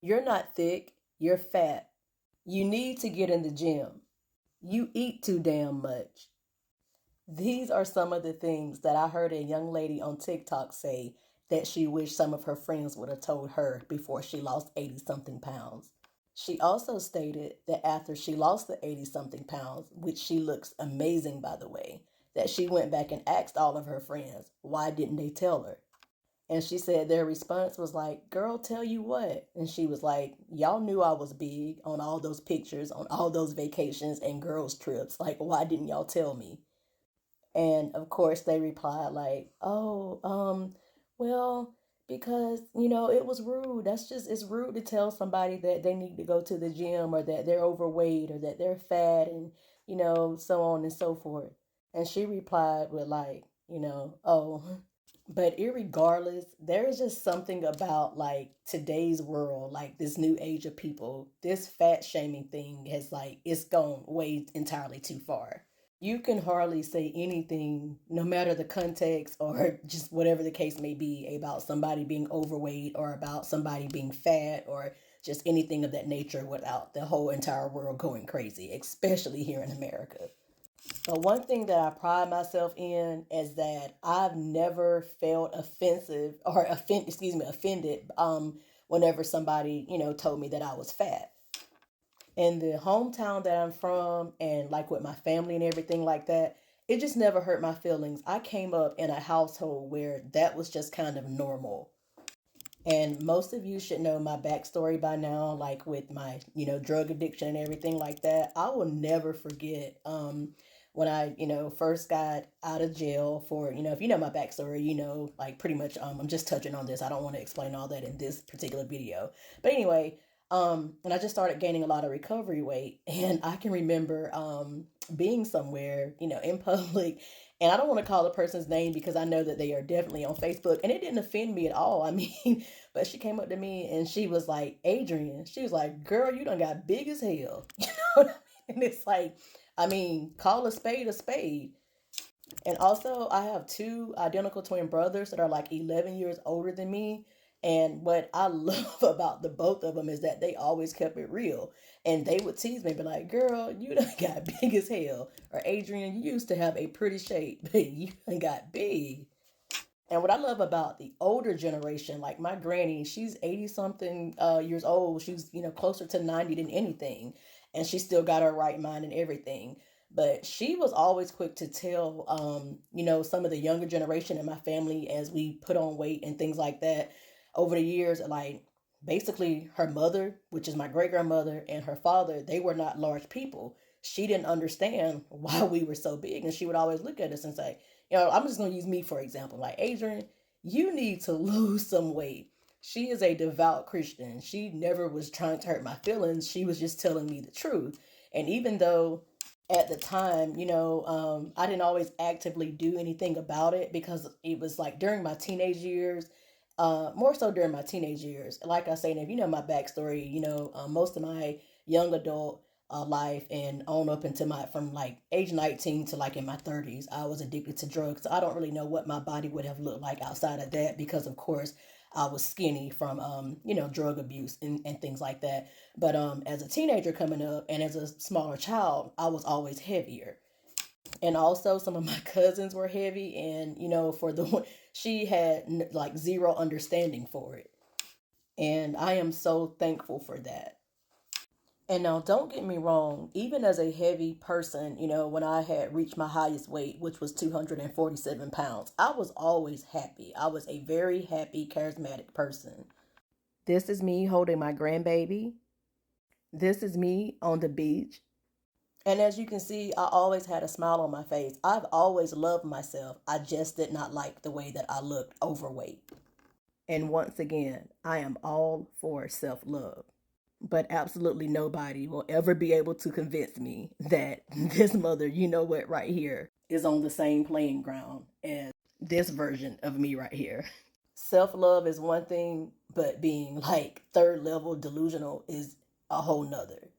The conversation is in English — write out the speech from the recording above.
You're not thick, you're fat. You need to get in the gym. You eat too damn much. These are some of the things that I heard a young lady on TikTok say that she wished some of her friends would have told her before she lost 80 something pounds. She also stated that after she lost the 80 something pounds, which she looks amazing by the way, that she went back and asked all of her friends, why didn't they tell her? And she said their response was like, girl, tell you what. And she was like, y'all knew I was big on all those pictures, on all those vacations and girls' trips. Like, why didn't y'all tell me? And of course, they replied, like, oh, well, because, it was rude. It's rude to tell somebody that they need to go to the gym or that they're overweight or that they're fat and, so on and so forth. And she replied with, like, oh, but irregardless, there is just something about like today's world, like this new age of people, this fat shaming thing has like, it's gone way entirely too far. You can hardly say anything, no matter the context or just whatever the case may be, about somebody being overweight or about somebody being fat or just anything of that nature without the whole entire world going crazy, especially here in America. But one thing that I pride myself in is that I've never felt offensive or offended whenever somebody, told me that I was fat. In the hometown that I'm from and like with my family and everything like that, it just never hurt my feelings. I came up in a household where that was just kind of normal. And most of you should know my backstory by now, like with my, drug addiction and everything like that. I will never forget when I, first got out of jail for, if you know my backstory, like pretty much I'm just touching on this. I don't want to explain all that in this particular video. But anyway, and I just started gaining a lot of recovery weight. And I can remember being somewhere, in public, and I don't want to call the person's name because I know that they are definitely on Facebook, and it didn't offend me at all. I mean, but she came up to me and she was like, Adrian, she was like, girl, you done got big as hell. You know what I mean? And it's like, I mean, call a spade a spade. And also, I have two identical twin brothers that are like 11 years older than me. And what I love about the both of them is that they always kept it real. And they would tease me, be like, girl, you done got big as hell. Or Adrian, you used to have a pretty shape, but you done got big. And what I love about the older generation, like my granny, she's 80 something years old. She's, closer to 90 than anything. And she still got her right mind and everything. But she was always quick to tell, some of the younger generation in my family as we put on weight and things like that over the years, like basically her mother, which is my great grandmother, and her father, they were not large people. She didn't understand why we were so big. And she would always look at us and say, I'm just going to use me for example. Like, Adrian, you need to lose some weight. She is a devout Christian. She never was trying to hurt my feelings. She was just telling me the truth. And even though at the time, I didn't always actively do anything about it because it was like during my teenage years, more so during my teenage years. Like I say, and if you know my backstory, most of my young adult life and on up into my from like age 19 to like in my 30s, I was addicted to drugs. So I don't really know what my body would have looked like outside of that because of course I was skinny from drug abuse and things like that. But as a teenager coming up and as a smaller child, I was always heavier. And also some of my cousins were heavy, and for the one, she had like zero understanding for it. And I am so thankful for that. And now, don't get me wrong, even as a heavy person, when I had reached my highest weight, which was 247 pounds, I was always happy. I was a very happy, charismatic person. This is me holding my grandbaby. This is me on the beach. And as you can see, I always had a smile on my face. I've always loved myself. I just did not like the way that I looked overweight. And once again, I am all for self love. But absolutely nobody will ever be able to convince me that this mother, you know what, right here, is on the same playing ground as this version of me right here. Self love is one thing, but being like third level delusional is a whole nother.